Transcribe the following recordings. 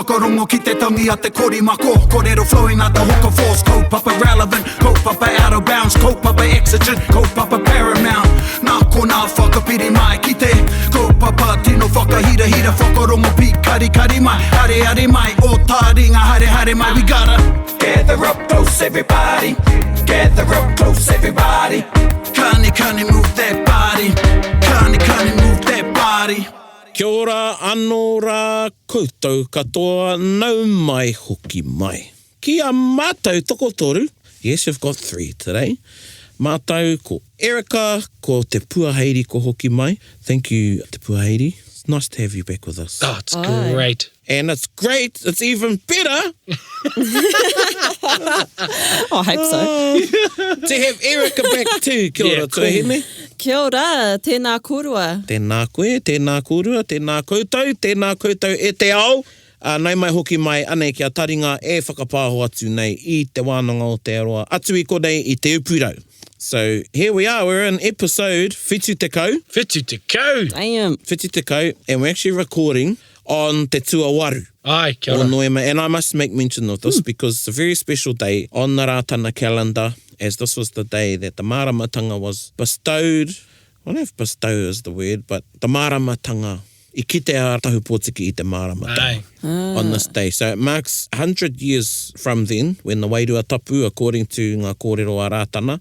whakarongo ki te tangi a te korimako. Kōrero flowing out the hook of force. Kaupapa relevant, kaupapa out of bounds, kaupapa exigent, kaupapa paramount. Nā ko nā whakapiri mai ki te kaupapa tino whakahira hira whakarongo pi kari kari mai. Hare hare mai, o Taringa hare hare mai. We gotta gather up close everybody, gather up close everybody. Kani move that body, kani move that body. Kia ora anō rā koutou katoa nau mai hoki mai. Kia mātou tokotoru. Yes, you've got 3 today. Mātou ko Erica, ko te puaheiri ko hoki mai. Thank you, te puaheiri. It's nice to have you back with us. Oh, it's great. And it's great, it's even better I hope so. to have Erica back too. Kia ora tuahine. Kia ora, tēnā korua. Tēnā koe, tēnā korua, tēnā koutou e te ao. Nei mai hoki mai, anei kia Taringa e whakapāho atu nei I te wānanga o te aroa. Atu I konei I te upurau. So here we are, we're in episode Whitu Te Kau. Whitu Te Kau. Damn. Whitu Te Kau, and we're actually recording on Te Tuawaru. Ai, kia ora. O Noema, and I must make mention of this because it's a very special day on the Rātana calendar, as this was the day that the māramatanga was bestowed. I don't know if bestow is the word, but the māramatanga I kite a tahu pōtiki I te māramatanga on this day. So it marks 100 years from then, when the Wairua tapu, according to ngā kōrero a Rātana,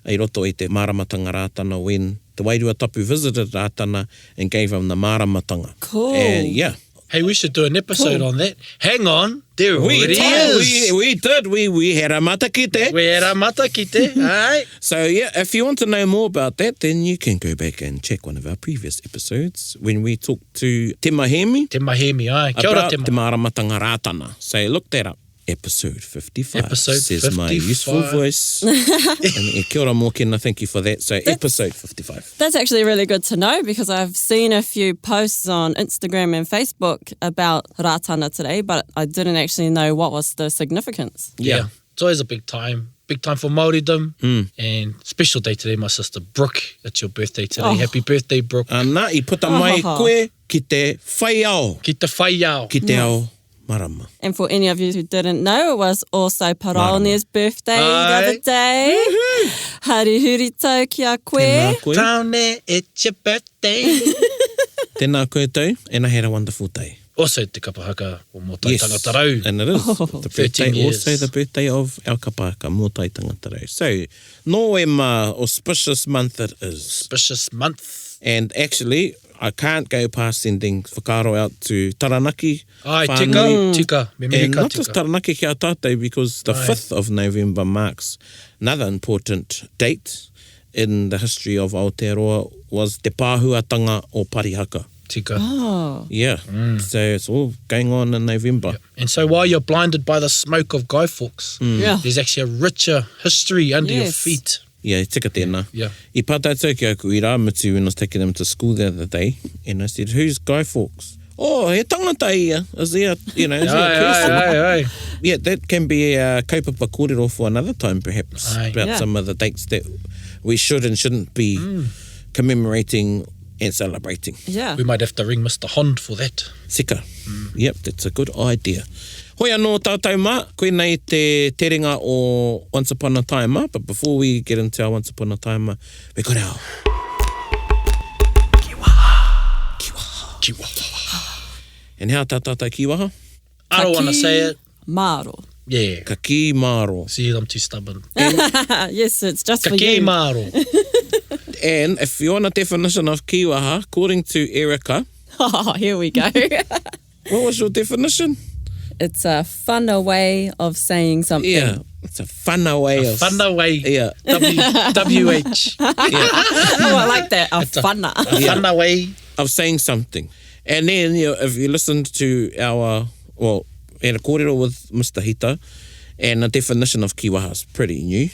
I roto I te māramatanga Rātana, when the Wairua tapu visited Rātana and gave him the māramatanga. Cool. And yeah. Hey, we should do an episode on that. Hang on, there already is. We did. We had a matakite. We had a matakite, aye. So yeah, if you want to know more about that, then you can go back and check one of our previous episodes when we talked to Te Mahemi. Te Mahemi, aye. Kia ora about te te māramatanga Rātana. So look that up. Episode 55. Episode says 55. my useful voice. And kia ora mōkena, thank you for that. So episode 55. That's actually really good to know because I've seen a few posts on Instagram and Facebook about Rātana today, but I didn't actually know what was the significance. Yeah. It's always a big time. Big time for Māoridom. And special day today, my sister Brooke. It's your birthday today. Oh. Happy birthday, Brooke. Nā, I puta mai koe ki te whaiao. Ki te whaiao. Ki te ao marama. And for any of you who didn't know, it was also Paraone's birthday the other day. Harihuri tau ki a koe. Tēnā koe. Taone, it's your birthday. Tēnā koe tau, and I had a wonderful day. Also te kapahaka o Motai Tangatarau. And it is. The 13 birthday, years. also the birthday of our kapahaka, Motai Tangatarau. So, no auspicious month it is. Auspicious month. And actually, I can't go past sending whakaro out to Taranaki. Ai, whānui. tika. Me And mehika not just tika. Taranaki ki a tātou, because the 5th of November marks another important date in the history of Aotearoa, was Te Pāhuatanga o Parihaka. Tika. Oh. Yeah, so it's all going on in November. And so while you're blinded by the smoke of Guy Fawkes, Yeah. there's actually a richer history under your Yes. feet. Yeah, tika tēnā. Yeah. I pātātou ki aku I Rāmutu when I was taking them to school the other day, and I said, who's Guy Fawkes? Oh, he tangata ia. Is he a, is he a person? Aye. Yeah, that can be a kaupapa kōrero for another time, perhaps, Aye. about Yeah. some of the dates that we should and shouldn't be commemorating and celebrating. Yeah. We might have to ring Mr. Hond for that. Sika. Yep, that's a good idea. Hoi anō tātou mā, koe nei te terenga o Once Upon a Taima, but before we get into our Once Upon a Taima, we got our Kiwaha. And how tā tātou kiwaha? I don't want to say it. Maro. Yeah. Ka ki maro. See, I'm too stubborn. Yes, it's just Ka for ki you. maro. And if you want a definition of kiwaha, according to Erica, Oh, here we go. what was your definition? It's a funner way of saying something. Yeah, it's a funner way of... Funner way. Yeah. WH. Oh, I like that. A funner. A funner way. Of saying something. And then, if you listened to our, well, had a kōrero with Mr. Hita, and a definition of kiwaha is pretty new.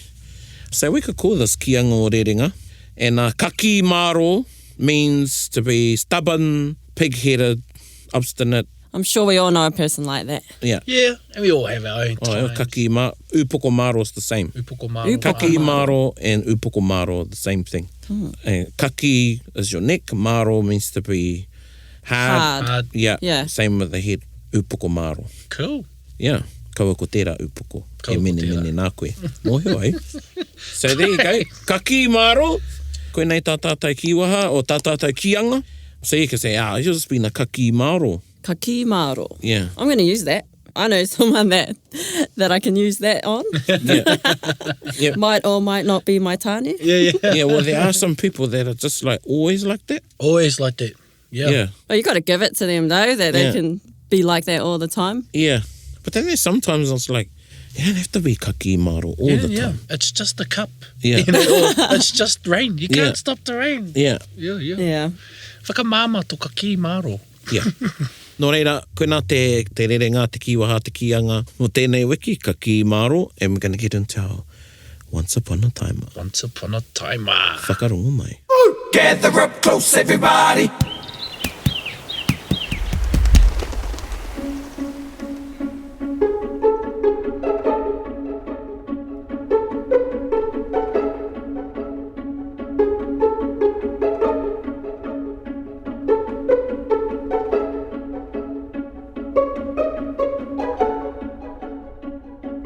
So we could call this kianga o rerenga. And kaki maro means to be stubborn, pig-headed, obstinate. I'm sure we all know a person like that. Yeah. Yeah, and we all have our own Oh, times. kaki upoko maro is the same. Upoko maro. Upoko Kaki maro and upoko maro are the same thing. And kaki is your neck, maro means to be hard. Hard. Hard. Yeah, Yeah. same with the head. upoko maro. Cool. Yeah, kaua ko tērā upoko. Kaua E ko mene tērā. mene nā koe. Mōhio ai. So there you go. Ka ki maro. Koe nei tā tātai kiwaha o tā tātai kianga. So you can say, you've just been a ka ki maro. Ka ki maro. Yeah. I'm going to use that. I know someone that I can use that on. Yeah. Might or might not be my tāne. Yeah. Yeah, well, there are some people that are just like always like that. Always like that. Yeah. Well, you got to give it to them though, that they Yeah. can be like that all the time. Yeah. But then there's sometimes it's like, you don't have to be ka ki maro all the time. It's just a cup. Yeah. You know, or it's just rain. You can't Yeah. stop the rain. Yeah. Yeah. Yeah. Whakamama to ka ki maro. Yeah. Nō reira, koe nā te rerenga, te kiwaha, te kianga, no tēnei wiki, ka ki maro, and we're going to get into our Once Upon a Taima. Once upon a Taima. Whakarongo mai. Gather up close, everybody.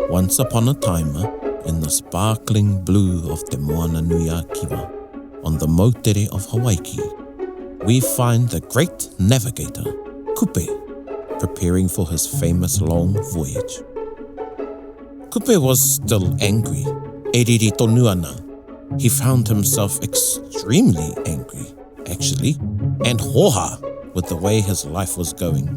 Once upon a Taima, in the sparkling blue of Te Moana Nui a Kiwa, on the Moutere of Hawaii, we find the great navigator, Kupe, preparing for his famous long voyage. Kupe was still angry. E riri tonu ana. He found himself extremely angry, actually, and hoha with the way his life was going.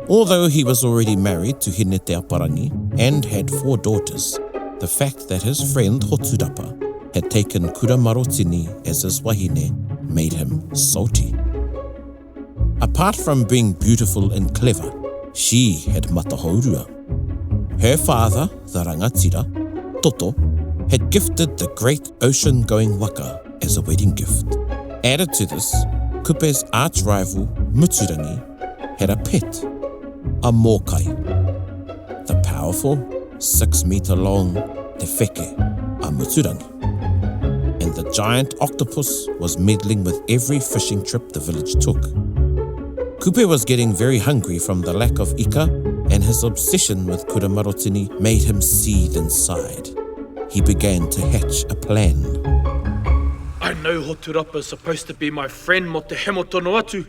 Although he was already married to Hine Te Aparangi and had 4 daughters, the fact that his friend Hoturapa had taken Kura Marotini as his wahine made him salty. Apart from being beautiful and clever, she had matahaurua. Her father, the rangatira, Toto, had gifted the great ocean-going waka as a wedding gift. Added to this, Kupe's arch-rival, Muturangi, had a pet, a mokai. The powerful, 6-meter-long Te Wheke, a Muturangi. And the giant octopus was meddling with every fishing trip the village took. Kupe was getting very hungry from the lack of ika, and his obsession with Kura Marotini made him seethe inside. He began to hatch a plan. I know Hoturapa is supposed to be my friend mo te hemo tono atu,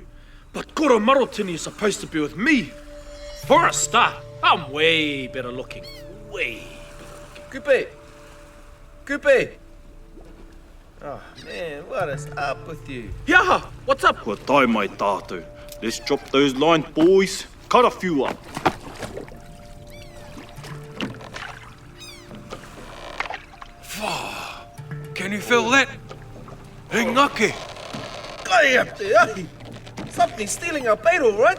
but Kura Marotini is supposed to be with me. For a start, I'm way better looking. Way better looking. Kupe! Oh man, what is up with you? Yaha, what's up? Kua tai mai tātou. Let's drop those lines, boys. Cut a few up. Can you feel that? Hey, ngake. Kai up there, ahi! Something's stealing our bait, all right?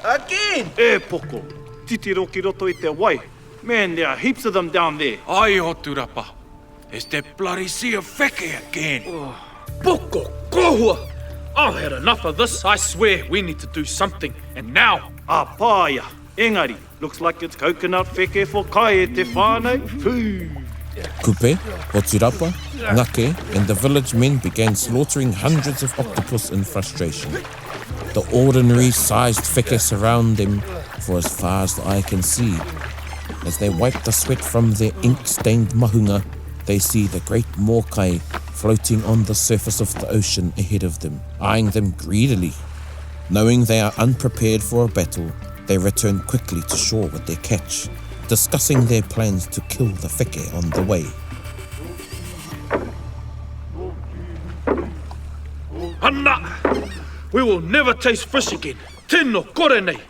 Again! E poko, titi roki roto I te wai. Man, there are heaps of them down there. Ai, Hoturapa. It's that bloody sea of wheke again. Poko, kohua. I've had enough of this. I swear we need to do something. And now. Ah, pāia. Engari, looks like it's coconut wheke for kai e te whānau. Phew. Kupe, Hoturapa, Ngake, and the village men began slaughtering hundreds of octopus in frustration. The ordinary sized wheke surround them for as far as the eye can see. As they wipe the sweat from their ink-stained mahunga, they see the great mokai floating on the surface of the ocean ahead of them, eyeing them greedily. Knowing they are unprepared for a battle, they return quickly to shore with their catch, discussing their plans to kill the wheke on the way. Anna! We will never taste fish again. Tino kore nei.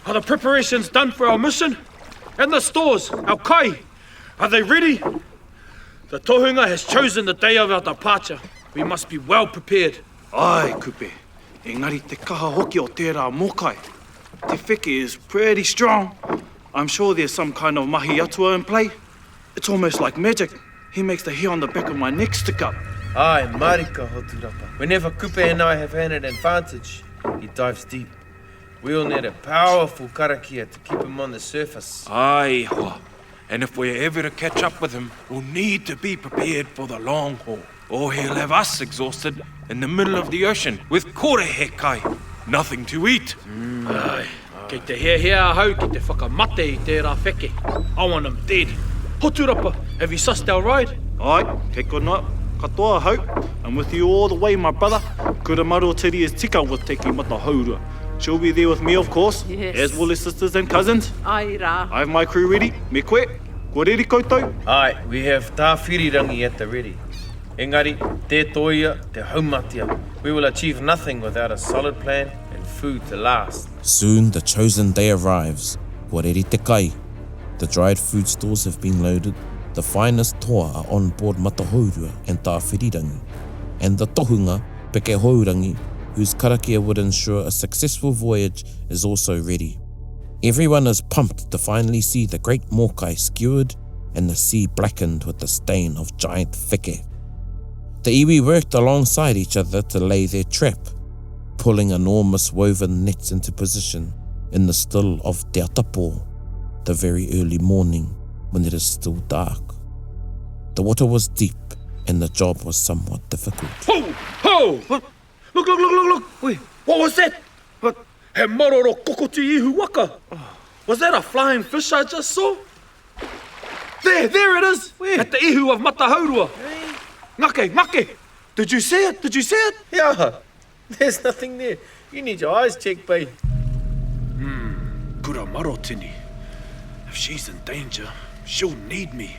Are the preparations done for our mission? And the stores, our kai, are they ready? The tohunga has chosen the day of our departure. We must be well prepared. Ai, Kupe. Engari te kaha hoki o tērā mokai. Te wheke is pretty strong. I'm sure there's some kind of mahi atua in play. It's almost like magic. He makes the hair on the back of my neck stick up. Ai, marika, Hoturapa. Whenever Kupe and I have had an advantage, he dives deep. We'll need a powerful karakia to keep him on the surface. Aye, hoa. And if we're ever to catch up with him, we'll need to be prepared for the long haul. Or he'll have us exhausted in the middle of the ocean with kore he kai. Nothing to eat. Aye, Kei te hea hau ki te whakamate I tērā wheke. I want him dead. Hoturapa, have you sussed our ride? Ai, kei kona, katoa hau. I'm with you all the way, my brother. Kura Marotiri is tika with Te Mata Haurua. She'll be there with me, of course, Yes. as well as sisters and cousins. Ai rā. I have my crew ready. Me koe, ko reri koutou. Aye, we have tā whirirangi at the ready. Engari, te toia, te haumatia. We will achieve nothing without a solid plan and food to last. Soon the chosen day arrives. Kōreri te kai. The dried food stores have been loaded. The finest toa are on board Matahaurua and Tāwhirirangi. And the tohunga, Peke Hourangi, whose karakia would ensure a successful voyage, is also ready. Everyone is pumped to finally see the great Mokai skewered and the sea blackened with the stain of giant wheke. The iwi worked alongside each other to lay their trap, pulling enormous woven nets into position in the still of Te Atapo, the very early morning when it is still dark. The water was deep and the job was somewhat difficult. Ho! Ho! What? Look. Wait, what was that? What? He maroro kokoti ihu waka. Was that a flying fish I just saw? There it is! Where? At the ihu of Matahaurua. Ngake! Did you see it? Yeah, there's nothing there. You need your eyes checked, babe. Kura Marotini. If she's in danger, she'll need me.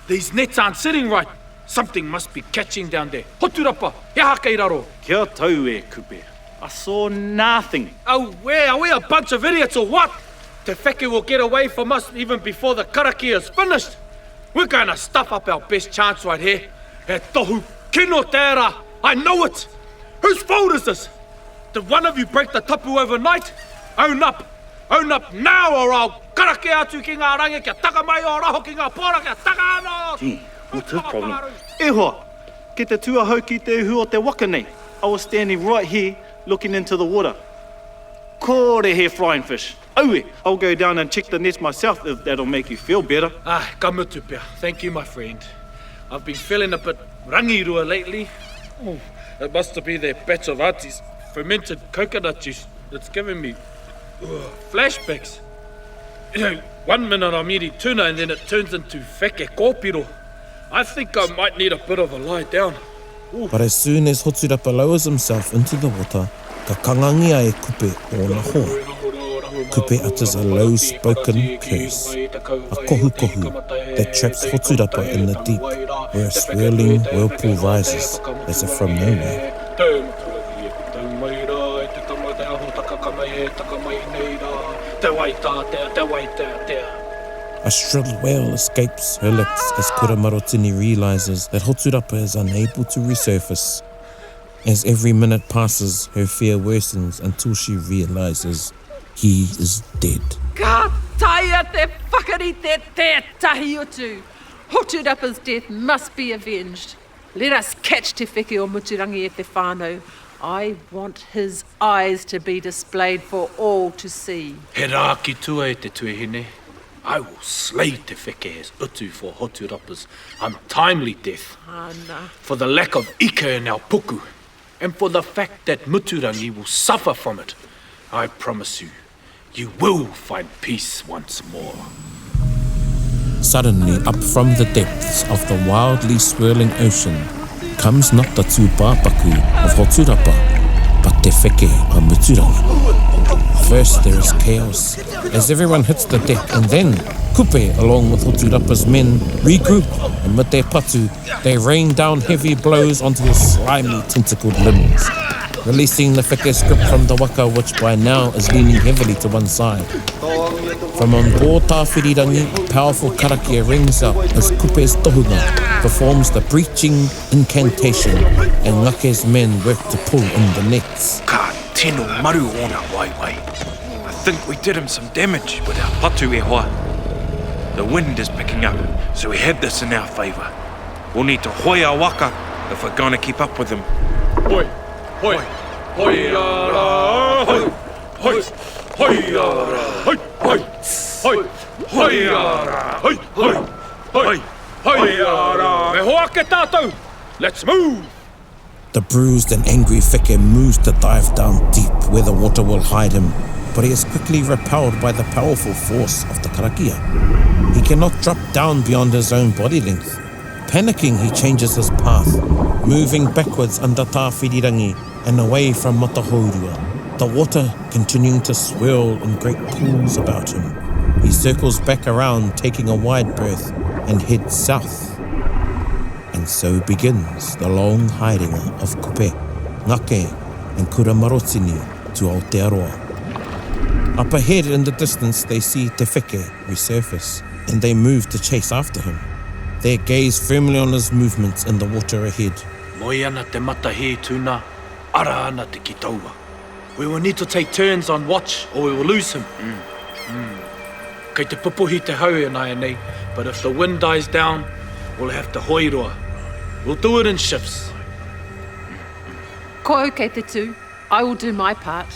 These nets aren't sitting right. Something must be catching down there. Hoturapa, he aha kei raro. Kia tau e, Kupe. I saw nothing. Oh, where? Are we a bunch of idiots or what? Te wheke will get away from us even before the karakia is finished. We're gonna stuff up our best chance right here. He tohu kino tērā. I know it. Whose fault is this? Did one of you break the tapu overnight? Own up now or I'll karakia atu ki ngā rangi kia taka mai o raho ki ngā pōra kia taka anō. Gee, what's his problem? E hoa, ki te tuahau ki te uhu o te waka nei. I was standing right here looking into the water. Kore he flying fish. Aue, I'll go down and check the nets myself if that'll make you feel better. Ka mutu pia. Thank you, my friend. I've been feeling a bit rangirua lately. Oh, it must be their batch of auntie's fermented coconut juice that's giving me flashbacks. You know, 1 minute I'm eating tuna and then it turns into wheke kōpiro. I think I might need a bit of a lie down. But as soon as Hoturapa lowers himself into the water, ka kangangia e Kupe o na hoa. Kupe utters a low-spoken curse, a kohu that traps Hoturapa in the deep, where a swirling whirlpool rises as if from nowhere. A shrill wail escapes her lips as Kura Marotini realizes that Hoturapa is unable to resurface. As every minute passes, her fear worsens until she realizes he is dead. Ka taia te whakarite tētahi utu. Hoturapa's death must be avenged. Let us catch te wheke o Muturangi e te whānau. I want his eyes to be displayed for all to see. He rā ki tua e te tuehine. I will slay te wheke as utu for Hoturapa's untimely death. Ana. For the lack of ika in our puku. And for the fact that Muturangi will suffer from it. I promise you, you will find peace once more. Suddenly, up from the depths of the wildly swirling ocean, comes not the two pāpaku of Hoturapa, but te wheke a Muturangi. First there is chaos, as everyone hits the deck, and then Kupe, along with Hoturapa's men, regroup, and with their patu, they rain down heavy blows onto his slimy tentacled limbs, releasing the wheke's grip from the waka, which by now is leaning heavily to one side. From on board Tāwhirirangi, a powerful karakia rings out as Kupe's tohunga performs the breaching incantation, and Ngake's men work to pull in the nets. Ka tino maru ona waiwai. I think we did him some damage with our patu e hoa. The wind is picking up, so we have this in our favour. We'll need to hoi our waka if we're going to keep up with him. Hoi, hoi, hoi ara, hoi, hoi, hoi ara, hoi, hoi, hoi, hoi ara, hoi, hoi, hoi, hoi ara. Me hoa ke tātou. Let's move. The bruised and angry Whike moves to dive down deep where the water will hide him, but he is quickly repelled by the powerful force of the karakia. He cannot drop down beyond his own body length. Panicking, he changes his path, moving backwards under Tāwhirirangi and away from Matahourua, the water continuing to swirl in great pools about him. He circles back around, taking a wide berth, and heads south. And so begins the long hiding of Kupe, Ngake, and Kuramarotini to Aotearoa. Up ahead in the distance, they see Te Whike resurface, and they move to chase after him, their gaze firmly on his movements in the water ahead. Moi ana te matahi tūna, ara ana te kitaua. We will need to take turns on watch or we will lose him. Kei te pupuhi te hau e nei, but if the wind dies down, we'll have to hoiroa. We'll do it in shifts. Ko au kei te tū, I will do my part.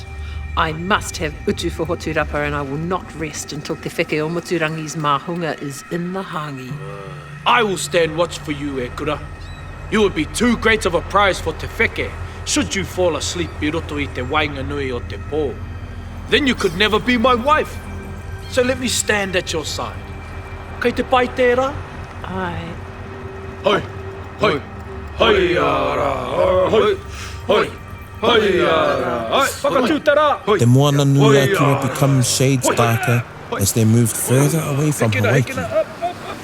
I must have utu for Hoturapa and I will not rest until Te Whike o Muturangi's mahunga is in the hangi. I will stand watch for you, e kura. You would be too great of a prize for Te Whike should you fall asleep I roto I te wainga nui o te pō. Then you could never be my wife. So let me stand at your side. Kei te pai tērā? Ai. Hoi, hoi, hoi ara, hoi, hoi. The moana nui Akira becomes shades darker as they moved further away from Hawaii.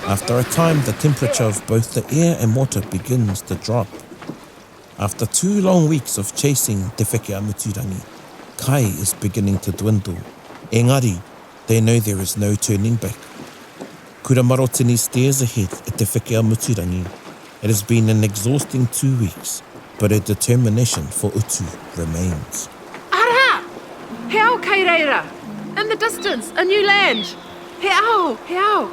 After a time, the temperature of both the air and water begins to drop. After 2 long weeks of chasing Te Whike a Muturangi, kai is beginning to dwindle. Engari, they know there is no turning back. Kuramarotini stares ahead at Te Whike a Muturangi. It has been an exhausting 2 weeks, but her determination for utu remains. Ara! He ao kei reira! In the distance, a new land! He ao, he ao!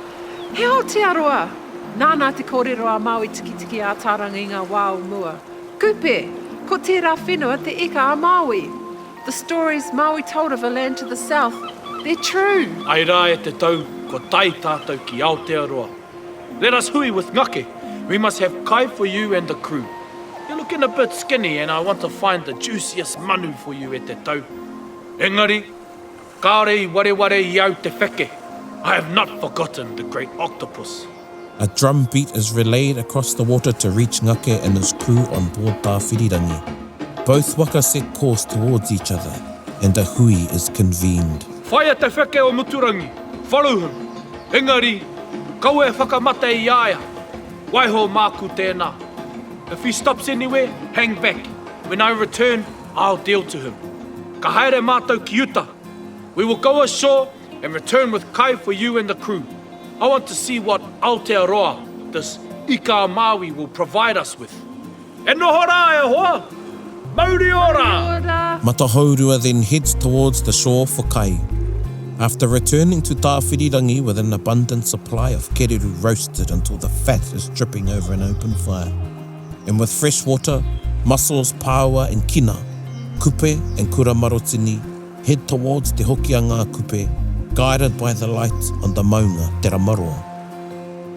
He ao te aroa! Nāna te kōrero a Maui tiki a Taringa wao mua. Kupe, ko tērā whenua te ika a Maui. The stories Maui told of a land to the south, they're true. Ai rā e te tau, ko tai tātou ki Aotearoa. Let us hui with ngake. We must have kai for you and the crew. You're looking a bit skinny and I want to find the juiciest manu for you e te tau. Engari, kāre I wareware I au te Whike. I have not forgotten the great octopus. A drum beat is relayed across the water to reach Ngake and his crew on board Tāwhirirangi. Both waka set course towards each other, and a hui is convened. Whaia Te Whike o Muturangi. Follow him. Engari, kau e whakamata I aia. Waiho māku tēnā. If he stops anywhere, hang back. When I return, I'll deal to him. Ka haere mātou ki uta. We will go ashore and return with kai for you and the crew. I want to see what Aotearoa, this ika Maui, will provide us with. E noho rā e hoa! Mauri ora! Matahourua then heads towards the shore for kai. After returning to Tāwhirirangi with an abundant supply of kereru roasted until the fat is dripping over an open fire, and with fresh water, mussels, paua and kina, Kupe and Kuramarotini head towards Te Hokianga Kupe, guided by the light on the maunga Te Ramaroa.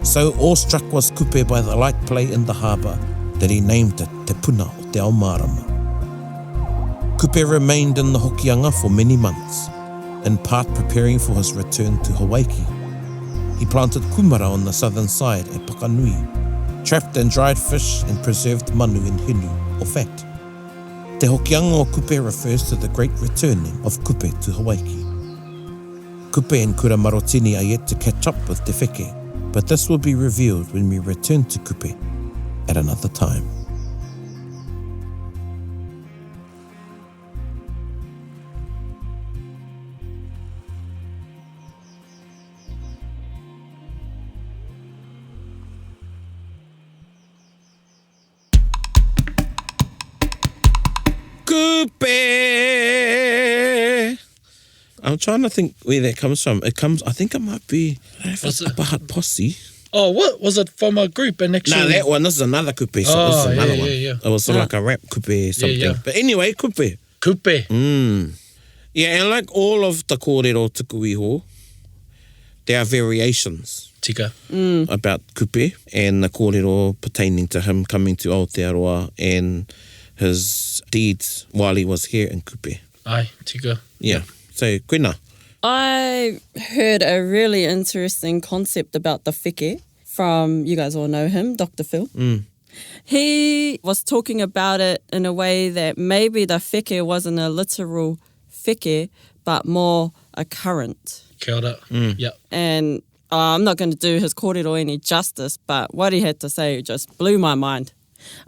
So awestruck was Kupe by the light play in the harbour that he named it Te Puna o Te Ao Marama. Kupe remained in the Hokianga for many months, in part preparing for his return to Hawaii. He planted kumara on the southern side at Pakanui, trapped and dried fish and preserved manu in hinu, or fat. Te Hokianga o Kupe refers to the great returning of Kupe to Hawaii. Kupe and Kuramarotini are yet to catch up with Te Whike, but this will be revealed when we return to Kupe at another time. Kupe! I'm trying to think where that comes from. I think it might be a Bahat Posse. Oh, what? Was it from a group and actually... No, that one, this is another Kupe. So this is another one. Yeah. It was sort of like a rap Kupe something. Yeah. But anyway, Kupe. Kupe. Yeah, and like all of the kōrero tuku iho, there are variations Tika. about Kupe and the kōrero pertaining to him coming to Aotearoa and his deeds while he was here in Kupe. Ai, tika. Yeah. So, koina. I heard a really interesting concept about the wheke from, you guys all know him, Dr. Phil. He was talking about it in a way that maybe the wheke wasn't a literal wheke, but more a current. Kia ora. Yeah. And I'm not going to do his kōrero any justice, but what he had to say just blew my mind.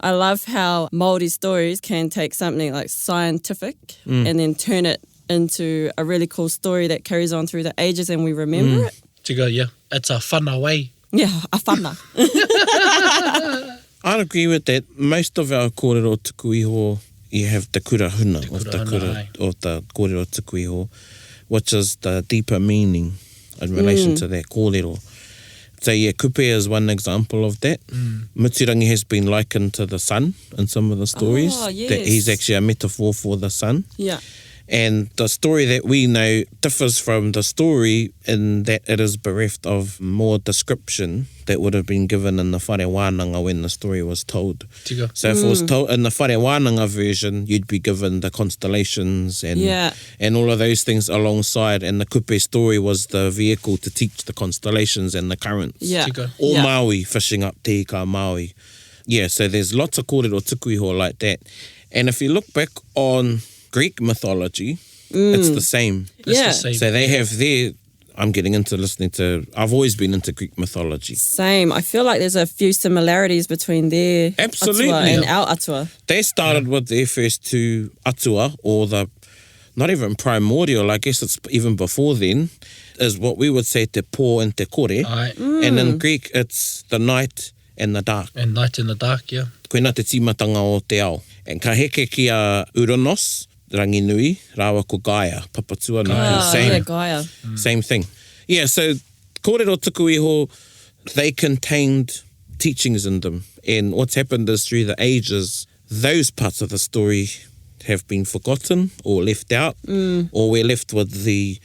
I love how Māori stories can take something like scientific and then turn it into a really cool story that carries on through the ages and we remember it. Tika, yeah. It's a whana way. Yeah, a whana. I'd agree with that. Most of our kōrero tuku iho, you have the kura huna of the kōrero tuku iho, which is the deeper meaning in relation to that kōrero. So yeah, Kupe is one example of that. Mutirangi has been likened to the sun in some of the stories. Oh, yes. That he's actually a metaphor for the sun. Yeah. And the story that we know differs from the story in that it is bereft of more description that would have been given in the whare wānanga when the story was told. Tika. So if it was told in the whare wānanga version, you'd be given the constellations and all of those things alongside, and the Kupe story was the vehicle to teach the constellations and the currents. Yeah. Tika. Or Maui, fishing up te ika Maui. Yeah, so there's lots of kōrero tuku iho like that. And if you look back on Greek mythology, it's the same. It's the same. So they have their... I'm getting into listening to... I've always been into Greek mythology. Same. I feel like there's a few similarities between their Absolutely. atua and our atua. They started with their first two atua, or the... Not even primordial, I guess it's even before then, is what we would say te pō and te kore. Ai. And in Greek, it's the night and the dark. And night in the dark, yeah. Koina te timatanga o te ao. And ka heke ki a Uranos, rangi nui, rawa ko Gaia, papatua nuku, same. Gaia. Same thing. Yeah, so kōrero tuku iho, they contained teachings in them. And what's happened is through the ages, those parts of the story have been forgotten or left out, or we're left with the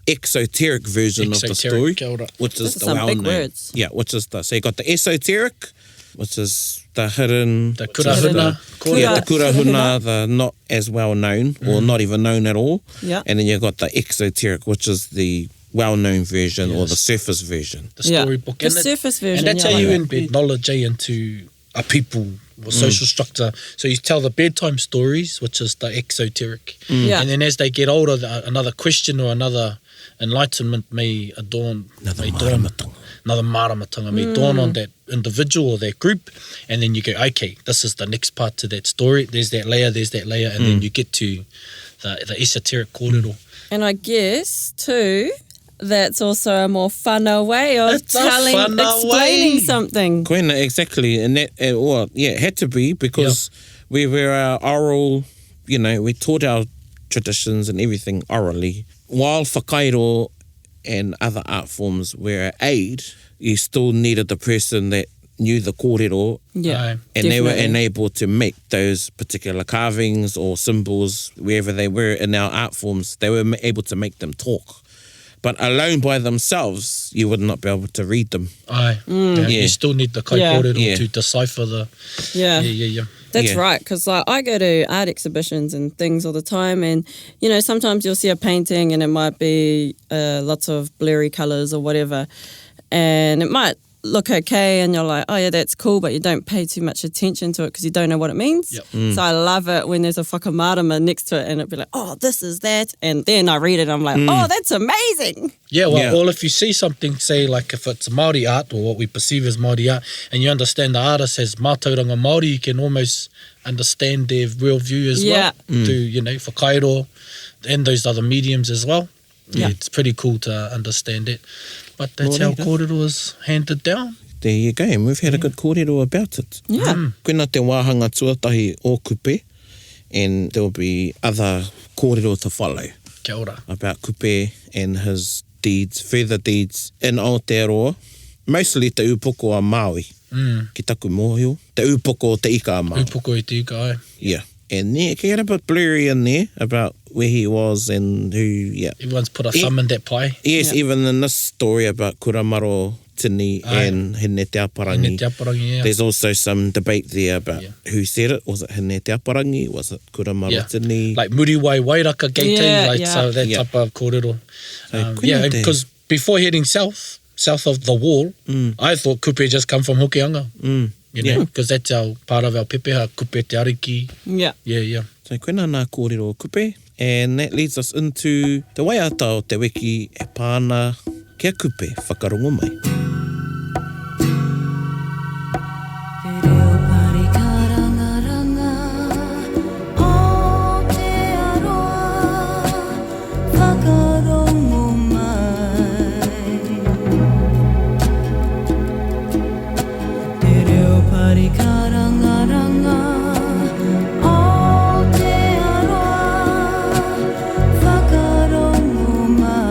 exoteric version of the story, kia ora. which is Those are the some big well-known. words. Yeah, which is the... So you got the esoteric, which is the hidden... The kurahuna. Yeah, the kurahuna, the not as well known, or not even known at all. Yeah. And then you've got the exoteric, which is the well-known version or Yes. the surface version. The storybook. The surface version. And that's yeah, how like you that. embed knowledge into a people or social structure. So you tell the bedtime stories, which is the exoteric. Yeah. And then as they get older, another question or another enlightenment may dawn another maramatanga may dawn on that individual or that group, and then you go, okay, this is the next part to that story. There's that layer, and then you get to the esoteric kōrero. And I guess, too, that's also a more whana way of explaining something. Koina, exactly. And that, it had to be because we were oral, we taught our traditions and everything orally. While whakairo and other art forms were an aid, you still needed the person that knew the kōrero, Yeah, and they were enabled to make those particular carvings or symbols wherever they were in our art forms. They were able to make them talk. But alone by themselves, you would not be able to read them. Aye. Yeah. You still need the kai kōrero to decipher the... Yeah. That's right, because I go to art exhibitions and things all the time, and sometimes you'll see a painting and it might be lots of blurry colours or whatever, and it might look okay and you're like, oh yeah, that's cool, but you don't pay too much attention to it because you don't know what it means. So I love it when there's a whakamarama next to it and it'd be like, oh, this is that, and then I read it and I'm like, oh, that's amazing. Well, if you see something, say like if it's Māori art or what we perceive as Māori art, and you understand the artist as mātauranga Māori, you can almost understand their real view as well through, whakairo and those other mediums as well. Yeah, it's pretty cool to understand it. But that's how kōrero is handed down. There you go, and we've had a good kōrero about it. Yeah. Koina te wāhanga tuatahi o Kupe, and there'll be other kōrero to follow. Kia ora. About Kupe and his deeds, further deeds in Aotearoa. Mostly te upoko a Maui, ki taku mōhio. Te upoko o te ika a Maui. Upoko i te ika, ai. Yeah. And it get a bit blurry in there about where he was and who, Everyone's put a thumb in that pie. Yes, even in this story about Kuramaro tini and hene te aparangi. Hene te aparangi, yeah. There's also some debate there about who said it. Was it hene te aparangi? Was it kura marotini? Like Muriwai Wairaka Geite, so that type of kōrero. Koina te- because before heading south of the wall, I thought Kupe just come from Hokianga. You know, because that's part of our pepeha, Kupe te ariki. Yeah. Yeah. So koina nā kōrero o Kupe. And that leads us into te waiata o te wiki e pāna kia Kupe whakarongo mai. Te reo pari ka rangaranga o te aroa whakarongo mai. Te reo pari ka rangaranga o te aroa whakarongo mai.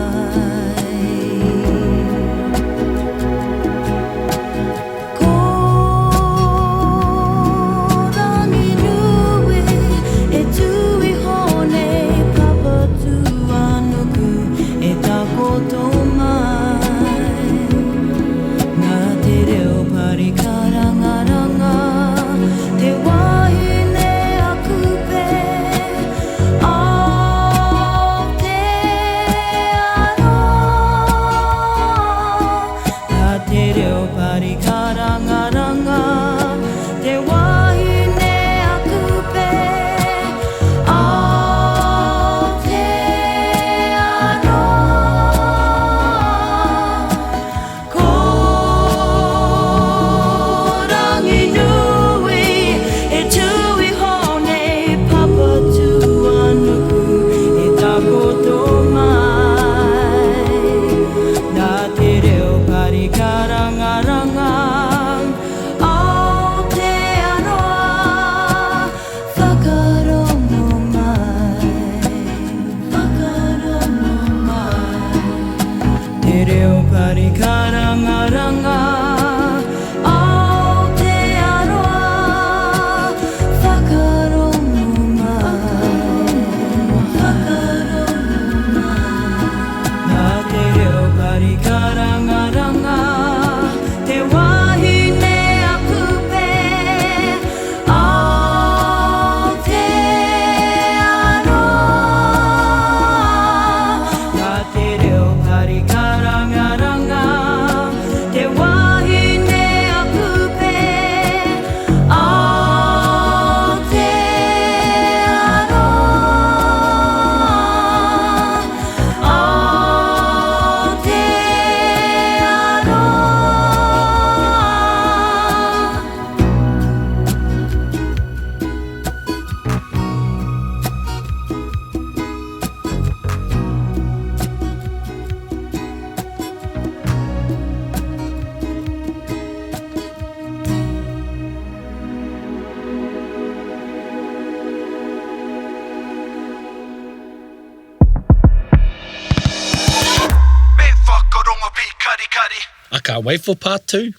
I can't wait for part 2.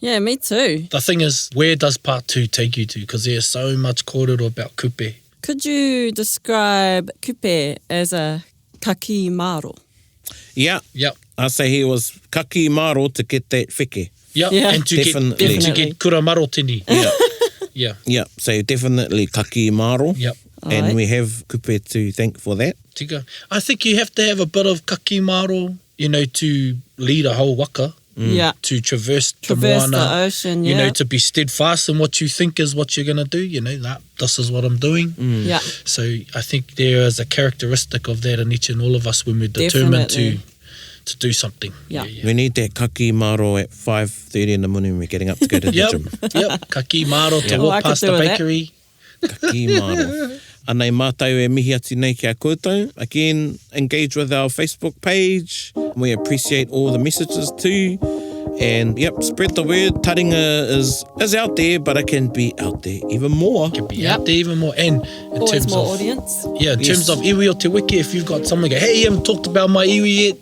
Yeah, me too. The thing is, where does part 2 take you to? Because there's so much kōrero about Kupe. Could you describe Kupe as a kaki maro? Yeah. Yep. I say he was kaki maro to get that whike. Yep. Yeah. And to Definitely. get kura marotini. Yeah. Yeah. Yeah, so definitely kaki maro. Yep. And Alright. we have Kupe to thank for that. Tika. I think you have to have a bit of kaki maro, you know, to lead a whole waka. Yeah. To traverse the Traverse moana, the ocean, you know, yeah. to be steadfast in what you think is what you're going to do, you know, that this is what I'm doing. Yeah. So I think there is a characteristic of that in each and all of us when we're determined Definitely. to do something. Yeah. We need that kaki maro at 5:30 in the morning when we're getting up to go to the gym. Yep. Kaki maro to Yeah. walk I could past do the with that. bakery. Kaki maro. Anei mātou e mihi atu nei kia koutou. Again, engage with our Facebook page. We appreciate all the messages too. And yep, spread the word. Taringa is out there, but it can be out there even more. Can be out there even more. And in Always terms more of audience. Yeah, in terms of iwi o te wiki, if you've got someone go, hey, you haven't talked about my iwi yet,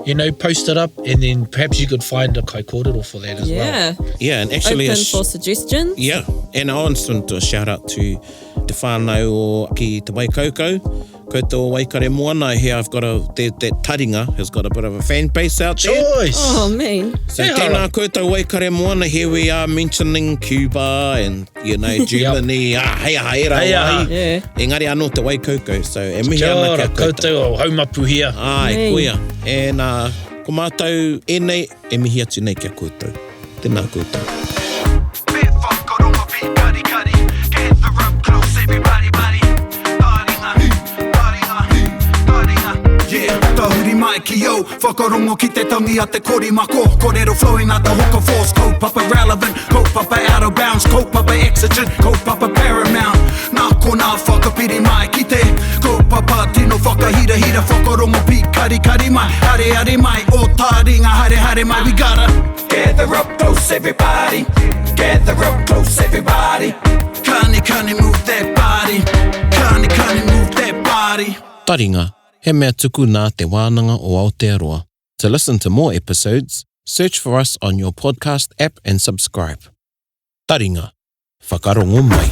you know, post it up, and then perhaps you could find a kai kōrero for that as well. Yeah. Yeah, and actually... Open for suggestions. Yeah, and I want to do a shout out to te whānau o ki te Waikaukau, Koutou Waikare Moana here. I've got that Taringa has got a bit of a fan base out there. Choice. Oh, man. So Hey, tēnā Hara. koutou Waikare Moana, here we are mentioning Cuba and, you know, Germany, hei aha, Hei aha. Yeah. Engari anō te Waikoukou, so e mihi Kia ana ora, kia koutou. koutou o haumapu hia. Ai, Nei. koia. E nā, ko mātou e nei, e mihi atu nei kia koutou. Tēnā koutou. Bit whakaronga pi kari kari. Gather up close everybody buddy. Taringa, taringa, taringa. Yeah, tahuri mai ki o. Whakarongo ki te tangi a te korimako. Korero flowing at the hook of force. Kaupapa relevant, kaupapa out of bounds. Kaupapa exigent, kaupapa paramount. Nā ko nā whakapiri mai ki te. Kaupapa tino whakahira hira. Whakarongo pi kari kari mai. Hare hare mai, o taringa hare hare mai. We gotta gather up close everybody. Gather up close everybody. Kani move that body. Kani move that body. Taringa, he mea tuku nā te wānanga o Aotearoa. To listen to more episodes, search for us on your podcast app and subscribe. Taringa, whakarongo mai.